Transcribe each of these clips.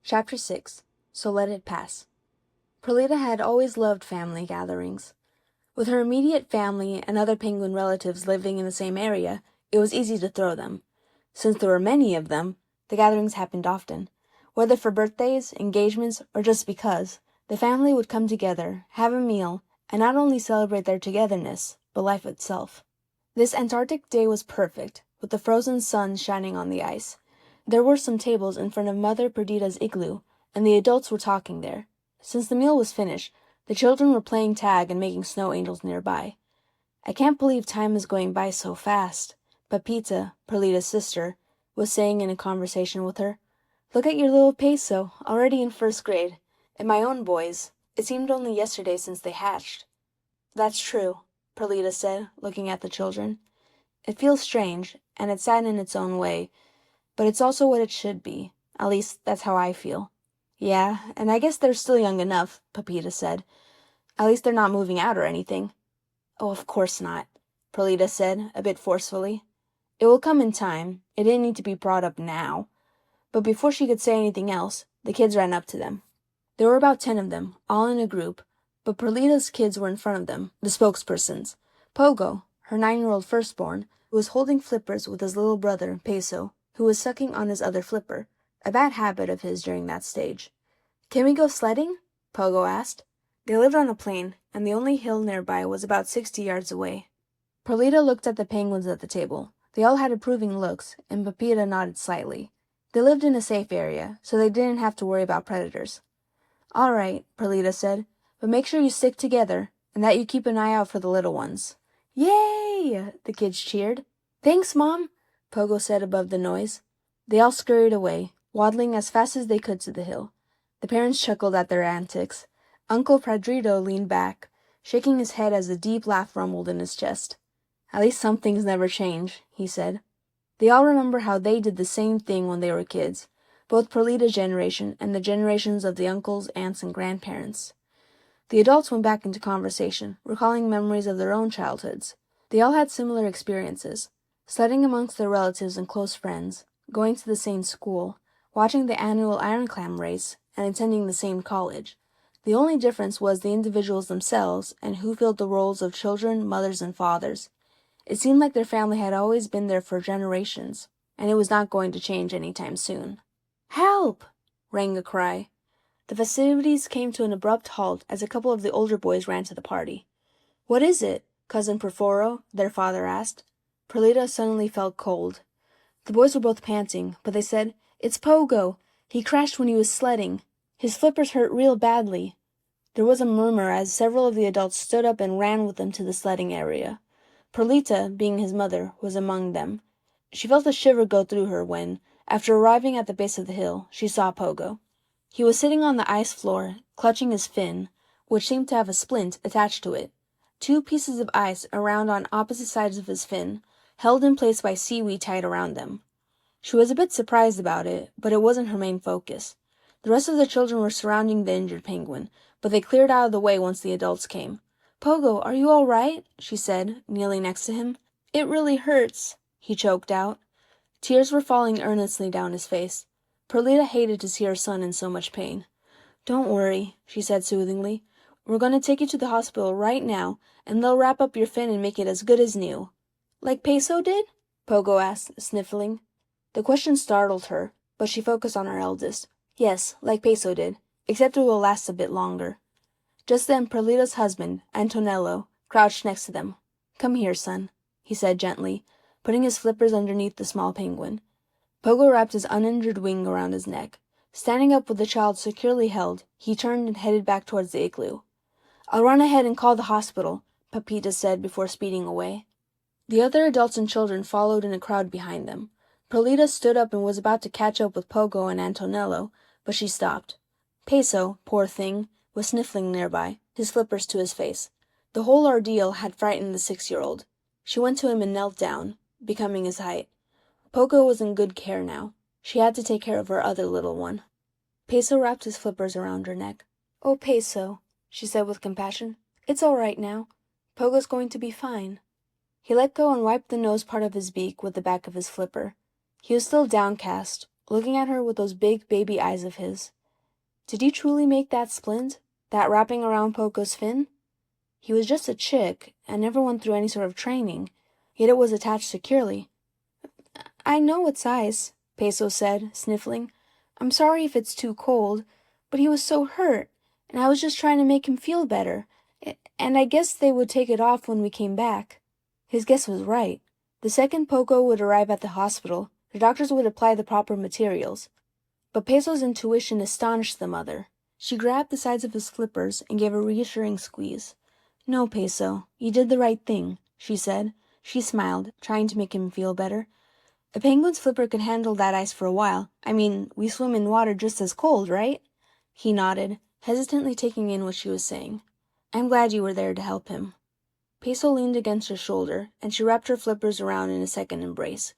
Chapter 6. So Let It Pass. Perlita had always loved family gatherings. With her immediate family and other penguin relatives living in the same area, it was easy to throw them. Since there were many of them, the gatherings happened often. Whether for birthdays, engagements, or just because, the family would come together, have a meal, and not only celebrate their togetherness, but life itself. This Antarctic day was perfect, with the frozen sun shining on the ice. There were some tables in front of Mother Perdita's igloo, and the adults were talking there. Since the meal was finished, the children were playing tag and making snow angels nearby. "I can't believe time is going by so fast," Pepita, Perlita's sister, was saying in a conversation with her. "Look at your little Peso, already in first grade. And my own boys, it seemed only yesterday since they hatched." "That's true," Perlita said, looking at the children. "It feels strange, and it's sad in its own way, but it's also what it should be. At least, that's how I feel." "Yeah, and I guess they're still young enough," Pepita said. "At least they're not moving out or anything." "Oh, of course not," Perlita said, a bit forcefully. "It will come in time. It didn't need to be brought up now." But before she could say anything else, the kids ran up to them. There were about 10 of them, all in a group, but Perlita's kids were in front of them, the spokespersons. Pogo, her 9-year-old firstborn, who was holding flippers with his little brother, Peso, who was sucking on his other flipper, a bad habit of his during that stage. "Can we go sledding?" Pogo asked. They lived on a plain, and the only hill nearby was about 60 yards away. Perlita looked at the penguins at the table. They all had approving looks, and Pepita nodded slightly. They lived in a safe area, so they didn't have to worry about predators. "All right," Perlita said, "but make sure you stick together, and that you keep an eye out for the little ones." "Yay!" the kids cheered. "Thanks, Mom," Pogo said above the noise. They all scurried away, waddling as fast as they could to the hill. The parents chuckled at their antics. Uncle Padrito leaned back, shaking his head as a deep laugh rumbled in his chest. "At least some things never change," he said. They all remember how they did the same thing when they were kids, both Perlita's generation and the generations of the uncles, aunts, and grandparents. The adults went back into conversation, recalling memories of their own childhoods. They all had similar experiences, sledding amongst their relatives and close friends, going to the same school, watching the annual Iron Clam race, and attending the same college. The only difference was the individuals themselves and who filled the roles of children, mothers, and fathers. It seemed like their family had always been there for generations, and it was not going to change anytime soon. "Help!" rang a cry. The festivities came to an abrupt halt as a couple of the older boys ran to the party. "What is it?" Cousin Porforo, their father, asked. Perlita suddenly felt cold. The boys were both panting, but they said, "It's Pogo. He crashed when he was sledding. His flippers hurt real badly." There was a murmur as several of the adults stood up and ran with them to the sledding area. Perlita, being his mother, was among them. She felt a shiver go through her when, after arriving at the base of the hill, she saw Pogo. He was sitting on the ice floor, clutching his fin, which seemed to have a splint attached to it. 2 pieces of ice around on opposite sides of his fin, held in place by seaweed tied around them. She was a bit surprised about it, but it wasn't her main focus. The rest of the children were surrounding the injured penguin, but they cleared out of the way once the adults came. "Pogo, are you all right?" she said, kneeling next to him. "It really hurts," he choked out. Tears were falling earnestly down his face. Perlita hated to see her son in so much pain. "Don't worry," she said soothingly. "We're going to take you to the hospital right now, and they'll wrap up your fin and make it as good as new." "Like Peso did?" Pogo asked, sniffling. The question startled her, but she focused on her eldest. "Yes, like Peso did, except it will last a bit longer." Just then Perlita's husband, Antonello, crouched next to them. "Come here, son," he said gently, putting his flippers underneath the small penguin. Pogo wrapped his uninjured wing around his neck. Standing up with the child securely held, he turned and headed back towards the igloo. "I'll run ahead and call the hospital," Pepita said before speeding away. The other adults and children followed in a crowd behind them. Perlita stood up and was about to catch up with Pogo and Antonello, but she stopped. Peso, poor thing, was sniffling nearby, his flippers to his face. The whole ordeal had frightened the 6-year-old. She went to him and knelt down, becoming his height. Pogo was in good care now. She had to take care of her other little one. Peso wrapped his flippers around her neck. "Oh, Peso," she said with compassion. "It's all right now. Pogo's going to be fine." He let go and wiped the nose part of his beak with the back of his flipper. He was still downcast, looking at her with those big baby eyes of his. Did he truly make that splint? That wrapping around Poco's fin? He was just a chick, and never went through any sort of training, yet it was attached securely. I know it's ice, Peso said, sniffling. I'm sorry if it's too cold, but he was so hurt, and I was just trying to make him feel better, and I guess they would take it off when we came back. His guess was right. The second Poco would arrive at the hospital, the doctors would apply the proper materials. But Peso's intuition astonished the mother. She grabbed the sides of his flippers and gave a reassuring squeeze. No, Peso, you did the right thing, she said. She smiled, trying to make him feel better. A penguin's flipper could handle that ice for a while. I mean, we swim in water just as cold, right? He nodded, hesitantly taking in what she was saying. I'm glad you were there to help him. Peso leaned against her shoulder, and she wrapped her flippers around in a second embrace.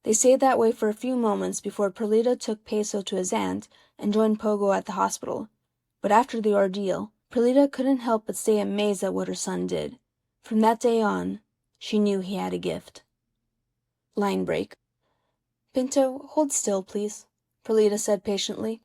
They stayed that way for a few moments before Perlita took Peso to his aunt and joined Pogo at the hospital. But after the ordeal, Perlita couldn't help but stay amazed at what her son did. From that day on, she knew he had a gift. Line break. Pinto, hold still, please, Perlita said patiently.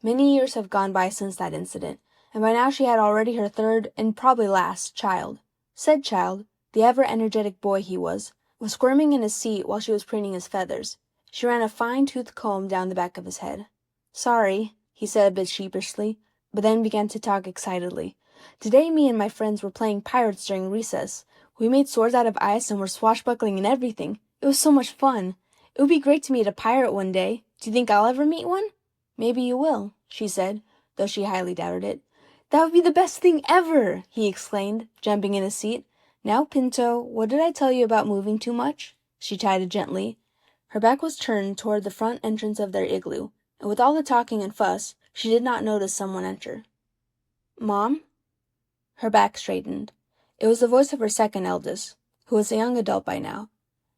Many years have gone by since that incident, and by now she had already her third, and probably last, child. Said child, the ever-energetic boy he was squirming in his seat while she was preening his feathers. She ran a fine-toothed comb down the back of his head. Sorry, he said a bit sheepishly, but then began to talk excitedly. Today me and my friends were playing pirates during recess. We made swords out of ice and were swashbuckling and everything. It was so much fun. It would be great to meet a pirate one day. Do you think I'll ever meet one? Maybe you will, she said, though she highly doubted it. That would be the best thing ever, he exclaimed, jumping in his seat. Now, Pinto, what did I tell you about moving too much? She chided gently. Her back was turned toward the front entrance of their igloo, and with all the talking and fuss, she did not notice someone enter. Mom? Her back straightened. It was the voice of her second eldest, who was a young adult by now.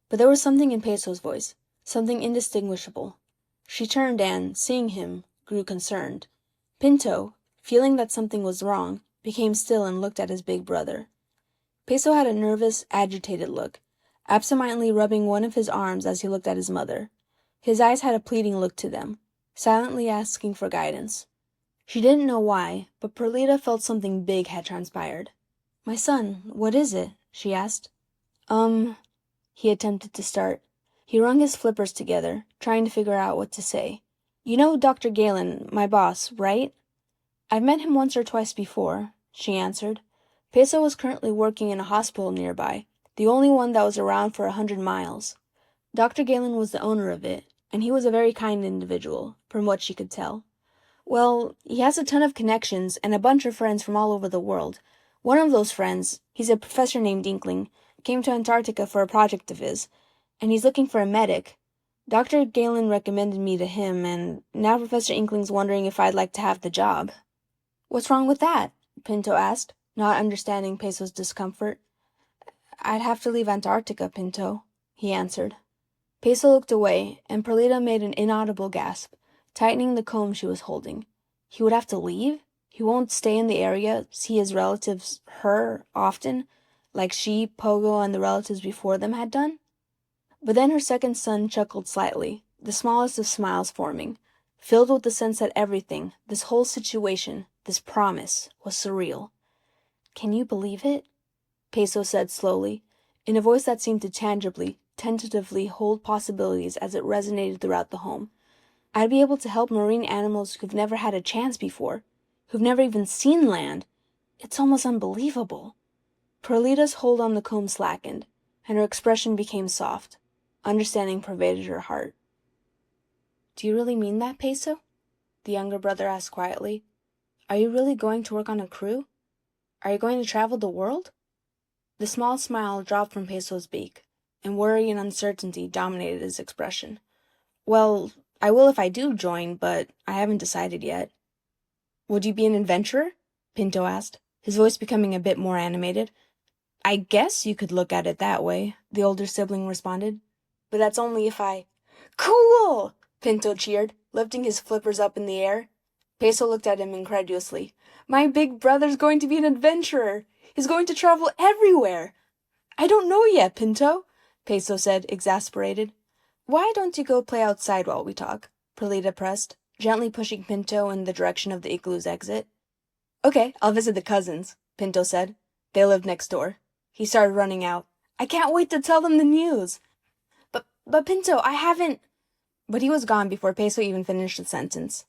But there was something in Peso's voice, something indistinguishable. She turned and, seeing him, grew concerned. Pinto, feeling that something was wrong, became still and looked at his big brother. Peso had a nervous, agitated look, absentmindedly rubbing one of his arms as he looked at his mother. His eyes had a pleading look to them, silently asking for guidance. She didn't know why, but Perlita felt something big had transpired. My son, what is it? She asked. He attempted to start. He wrung his flippers together, trying to figure out what to say. You know Dr. Galen, my boss, right? I've met him once or twice before, she answered. Peso was currently working in a hospital nearby, the only one that was around for 100 miles. Dr. Galen was the owner of it, and he was a very kind individual, from what she could tell. Well, he has a ton of connections and a bunch of friends from all over the world. One of those friends, he's a professor named Inkling, came to Antarctica for a project of his, and he's looking for a medic. Dr. Galen recommended me to him, and now Professor Inkling's wondering if I'd like to have the job. What's wrong with that? Pinto asked, not understanding Peso's discomfort. I'd have to leave Antarctica, Pinto, he answered. Peso looked away, and Perlita made an inaudible gasp, tightening the comb she was holding. He would have to leave? He won't stay in the area, see his relatives, her, often, like she, Pogo, and the relatives before them had done? But then her second son chuckled slightly, the smallest of smiles forming, filled with the sense that everything, this whole situation, this promise, was surreal. Can you believe it? Peso said slowly, in a voice that seemed to tangibly, tentatively hold possibilities as it resonated throughout the home. I'd be able to help marine animals who've never had a chance before, who've never even seen land. It's almost unbelievable. Perlita's hold on the comb slackened, and her expression became soft. Understanding pervaded her heart. Do you really mean that, Peso? The younger brother asked quietly. Are you really going to work on a crew? Are you going to travel the world? The small smile dropped from Peso's beak, and worry and uncertainty dominated his expression. Well, I will if I do join, but I haven't decided yet. Would you be an adventurer? Pinto asked, his voice becoming a bit more animated. I guess you could look at it that way, the older sibling responded. But that's only if I... Cool! Pinto cheered, lifting his flippers up in the air. Peso looked at him incredulously. My big brother's going to be an adventurer. He's going to travel everywhere. I don't know yet, Pinto, Peso said, exasperated. Why don't you go play outside while we talk? Perlita pressed. gently pushing Pinto in the direction of the igloo's exit. "Okay, I'll visit the cousins," Pinto said. They lived next door. He started running out. "I can't wait to tell them the news." But Pinto, I haven't—" But he was gone before Peso even finished the sentence.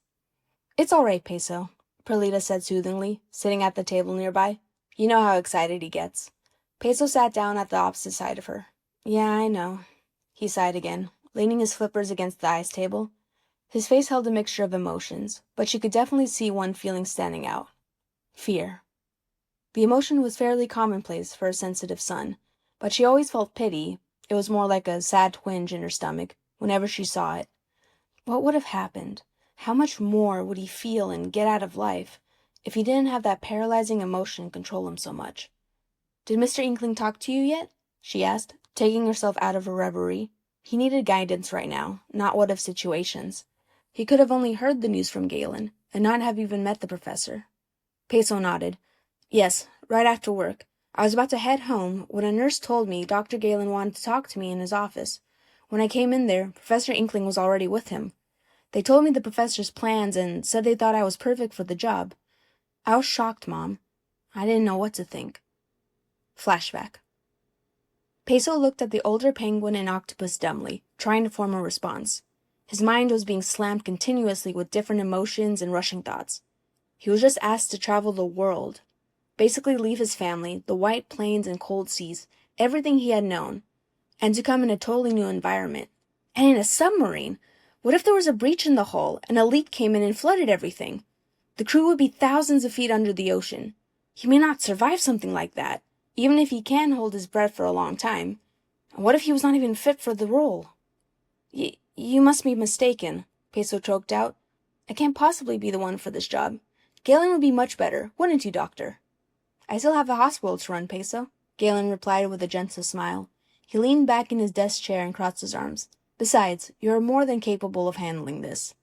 "It's all right, Peso," Perlita said soothingly, sitting at the table nearby. "You know how excited he gets." Peso sat down at the opposite side of her. "Yeah, I know." He sighed again, leaning his flippers against the ice table. His face held a mixture of emotions, but she could definitely see one feeling standing out. Fear. The emotion was fairly commonplace for a sensitive son, but she always felt pity. It was more like a sad twinge in her stomach whenever she saw it. What would have happened? How much more would he feel and get out of life if he didn't have that paralyzing emotion control him so much? "Did Mr. Inkling talk to you yet?" she asked, taking herself out of her reverie. He needed guidance right now, not what-if situations. He could have only heard the news from Galen, and not have even met the professor. Peso nodded. "Yes, right after work. I was about to head home when a nurse told me Dr. Galen wanted to talk to me in his office. When I came in there, Professor Inkling was already with him. They told me the professor's plans and said they thought I was perfect for the job. I was shocked, Mom. I didn't know what to think." Flashback. Peso looked at the older penguin and octopus dumbly, trying to form a response. His mind was being slammed continuously with different emotions and rushing thoughts. He was just asked to travel the world. Basically leave his family, the white plains and cold seas, everything he had known, and to come in a totally new environment. And in a submarine! What if there was a breach in the hull and a leak came in and flooded everything? The crew would be thousands of feet under the ocean. He may not survive something like that, even if he can hold his breath for a long time. And what if he was not even fit for the role? You must be mistaken," Peso choked out. "I can't possibly be the one for this job. Galen would be much better, wouldn't you, Doctor?" "I still have the hospital to run, Peso," Galen replied with a gentle smile. He leaned back in his desk chair and crossed his arms. "Besides, you are more than capable of handling this."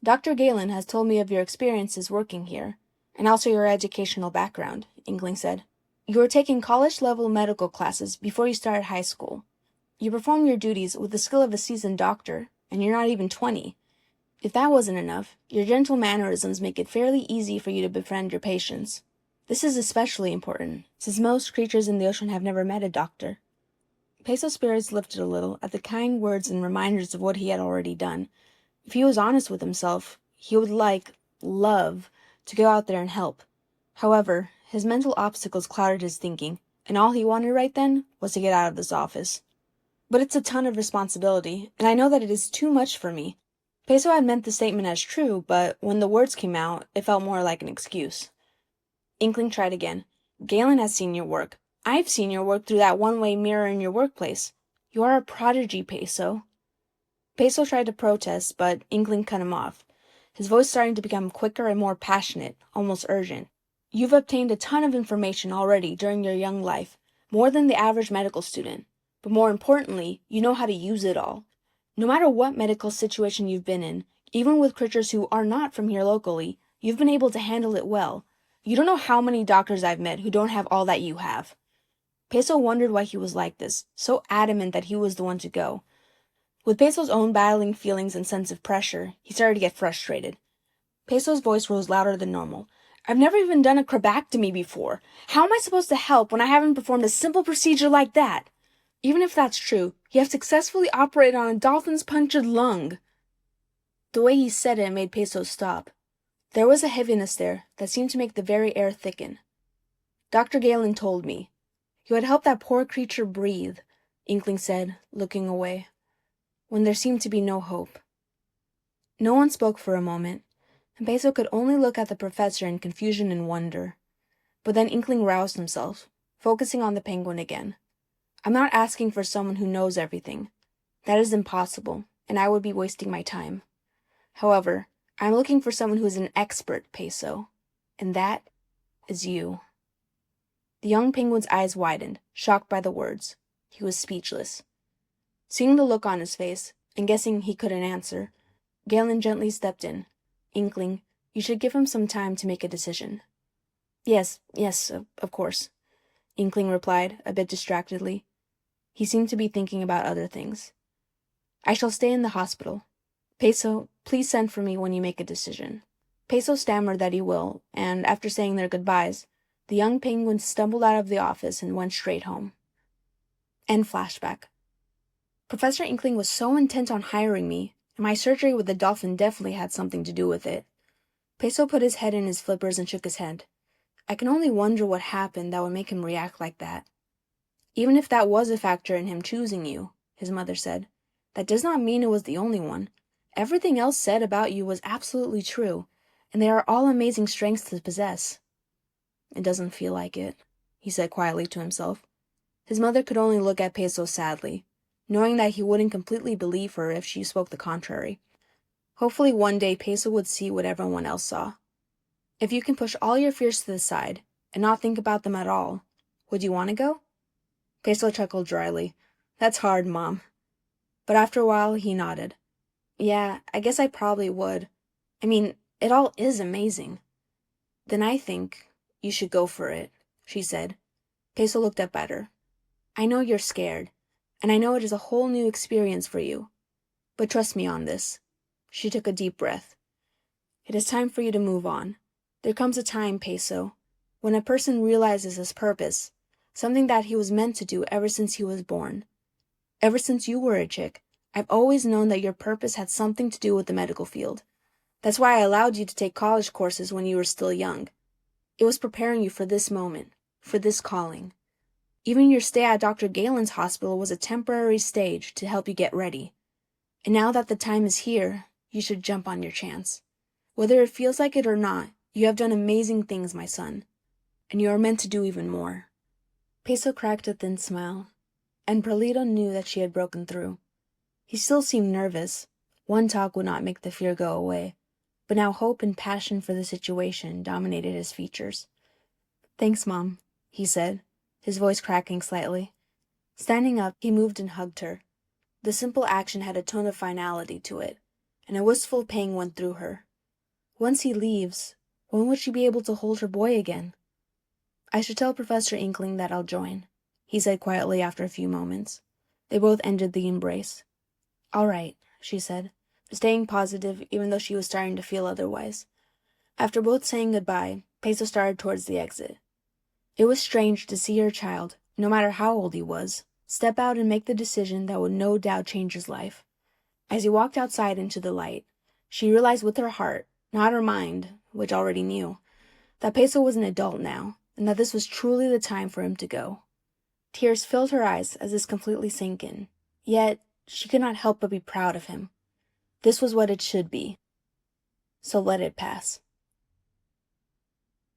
"Dr. Galen has told me of your experiences working here, and also your educational background," Inkling said. "You were taking college-level medical classes before you started high school. You perform your duties with the skill of a seasoned doctor, and you're not even 20. If that wasn't enough, your gentle mannerisms make it fairly easy for you to befriend your patients. This is especially important, since most creatures in the ocean have never met a doctor." Peso's spirits lifted a little at the kind words and reminders of what he had already done. If he was honest with himself, he would love, to go out there and help. However, his mental obstacles clouded his thinking, and all he wanted right then was to get out of this office. "But it's a ton of responsibility, and I know that it is too much for me." Peso had meant the statement as true, but when the words came out, it felt more like an excuse. Inkling tried again. "Galen has seen your work. I've seen your work through that one-way mirror in your workplace. You are a prodigy, Peso." Peso tried to protest, but Inkling cut him off, his voice starting to become quicker and more passionate, almost urgent. "You've obtained a ton of information already during your young life, more than the average medical student. But more importantly, you know how to use it all. No matter what medical situation you've been in, even with creatures who are not from here locally, you've been able to handle it well. You don't know how many doctors I've met who don't have all that you have." Peso wondered why he was like this, so adamant that he was the one to go. With Peso's own battling feelings and sense of pressure, he started to get frustrated. Peso's voice rose louder than normal. "I've never even done a crabectomy before. How am I supposed to help when I haven't performed a simple procedure like that? Even if that's true, you have successfully operated on a dolphin's punctured lung." The way he said it made Peso stop. There was a heaviness there that seemed to make the very air thicken. "Dr. Galen told me. You had helped that poor creature breathe," Inkling said, looking away, when there seemed to be no hope. No one spoke for a moment, and Peso could only look at the professor in confusion and wonder. But then Inkling roused himself, focusing on the penguin again. "I'm not asking for someone who knows everything. That is impossible, and I would be wasting my time. However, I'm looking for someone who is an expert, Peso, and that is you." The young penguin's eyes widened, shocked by the words. He was speechless. Seeing the look on his face, and guessing he couldn't answer, Galen gently stepped in. "Inkling, you should give him some time to make a decision." Yes, of course," Inkling replied, a bit distractedly. He seemed to be thinking about other things. "I shall stay in the hospital. Peso, please send for me when you make a decision. Peso stammered that he will, and after saying their goodbyes, the young penguins stumbled out of the office and went straight home. End flashback. Professor Inkling was so intent on hiring me, and my surgery with the dolphin definitely had something to do with it. Peso put his head in his flippers and shook his head. I can only wonder what happened that would make him react like that. Even if that was a factor in him choosing you, his mother said, that does not mean it was the only one. Everything else said about you was absolutely true, and they are all amazing strengths to possess. It doesn't feel like it, he said quietly to himself. His mother could only look at Peso sadly, knowing that he wouldn't completely believe her if she spoke the contrary. Hopefully one day Peso would see what everyone else saw. If you can push all your fears to the side and not think about them at all, would you want to go? Peso chuckled dryly. That's hard, Mom. But after a while, he nodded. Yeah, I guess I probably would. I mean, it all is amazing. Then I think you should go for it, she said. Peso looked up at her. I know you're scared, and I know it is a whole new experience for you. But trust me on this. She took a deep breath. It is time for you to move on. There comes a time, Peso, when a person realizes his purpose, something that he was meant to do ever since he was born. Ever since you were a chick, I've always known that your purpose had something to do with the medical field. That's why I allowed you to take college courses when you were still young. It was preparing you for this moment, for this calling. Even your stay at Dr. Galen's hospital was a temporary stage to help you get ready. And now that the time is here, you should jump on your chance. Whether it feels like it or not, you have done amazing things, my son. And you are meant to do even more. Peso cracked a thin smile, and Perlita knew that she had broken through. He still seemed nervous. One talk would not make the fear go away, but now hope and passion for the situation dominated his features. Thanks, Mom, he said, his voice cracking slightly. Standing up, he moved and hugged her. The simple action had a tone of finality to it, and a wistful pang went through her. Once he leaves, when would she be able to hold her boy again? I should tell Professor Inkling that I'll join, he said quietly after a few moments. They both ended the embrace. All right, she said, staying positive even though she was starting to feel otherwise. After both saying goodbye, Peso started towards the exit. It was strange to see her child, no matter how old he was, step out and make the decision that would no doubt change his life. As he walked outside into the light, she realized with her heart, not her mind, which already knew, that Peso was an adult now, and that this was truly the time for him to go. Tears filled her eyes as this completely sank in, yet she could not help but be proud of him. This was what it should be. So let it pass.